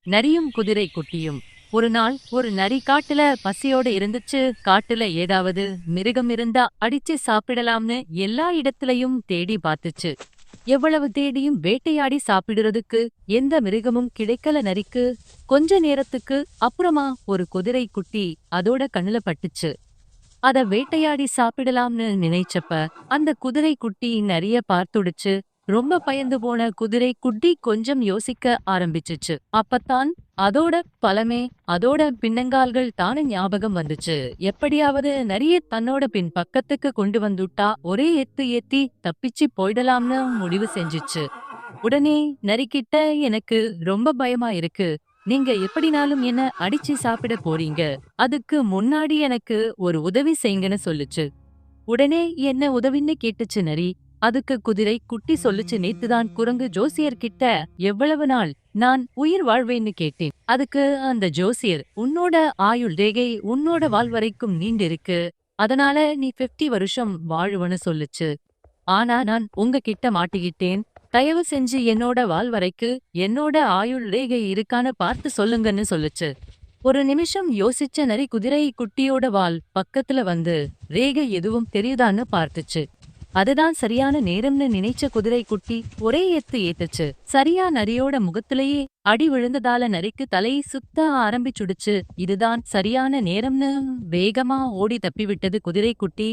நரியும் குதிரை குட்டியும். ஒரு நாள் ஒரு நரி காட்டுல பசியோட இருந்துச்சு. காட்டுல ஏதாவது மிருகம் இருந்தா அடிச்சு சாப்பிடலாம்னு எல்லா இடத்துலயும் தேடி பார்த்துச்சு. எவ்வளவு தேடியும் வேட்டையாடி சாப்பிடுறதுக்கு எந்த மிருகமும் கிடைக்கல நரிக்கு. கொஞ்ச நேரத்துக்கு அப்புறமா ஒரு குதிரை குட்டி அதோட கண்ணுல பட்டுச்சு. அத வேட்டையாடி சாப்பிடலாம்னு நினைச்சப்ப அந்த குதிரை குட்டி நரிய பார்த்துடுச்சு. ரொம்ப பயந்து போன குதிரை குட்டி கொஞ்சம் யோசிக்க ஆரம்பிச்சுச்சு. அப்பத்தான் அதோட பலமே, அதோட பின்னங்கால்கள் தானே ஞாபகம் வந்துச்சு. எப்படியாவது நரிய தன்னோட பின் பக்கத்துக்கு கொண்டு வந்துட்டா ஒரே எத்து ஏத்தி தப்பிச்சு போயிடலாம்னு முடிவு செஞ்சுச்சு. உடனே நரிக்கிட்ட, எனக்கு ரொம்ப பயமா இருக்கு. நீங்க எப்படினாலும் என்ன அடிச்சு சாப்பிட போறீங்க. அதுக்கு முன்னாடி எனக்கு ஒரு உதவி செய்யுங்கன்னு சொல்லுச்சு. உடனே என்ன உதவின்னு கேட்டுச்சு நரி. அதுக்கு குதிரை குட்டி சொல்லுச்சு, நேத்துதான் குரங்கு ஜோசியர்கிட்ட எவ்வளவு நாள் நான் உயிர் வாழ்வேன்னு கேட்டேன். அதுக்கு அந்த ஜோசியர், உன்னோட ஆயுள் ரேகை உன்னோட வால் வரைக்கும் நீண்டிருக்கு. அதனால நீ 50 வருஷம் வாழுவன்னு சொல்லுச்சு. ஆனா நான் உங்ககிட்ட மாட்டிக்கிட்டேன். தயவு செஞ்சு என்னோட வால் வரைக்கு என்னோட ஆயுள் ரேகை இருக்கான்னு பார்த்து சொல்லுங்கன்னு சொல்லுச்சு. ஒரு நிமிஷம் யோசிச்ச நரி குதிரை குட்டியோட வால் பக்கத்துல வந்து ரேகை எதுவும் தெரியுதான்னு பார்த்துச்சு. அதுதான் சரியான நேரம்னு நினைச்ச குதிரை குட்டி ஒரே எத்து ஏத்துச்சு. சரியா நரியோட முகத்திலேயே அடி விழுந்ததால நரிக்கு தலை சுத்த ஆரம்பிச்சுடுச்சு. இதுதான் சரியான நேரம்னு வேகமா ஓடி தப்பிவிட்டது குதிரை குட்டி.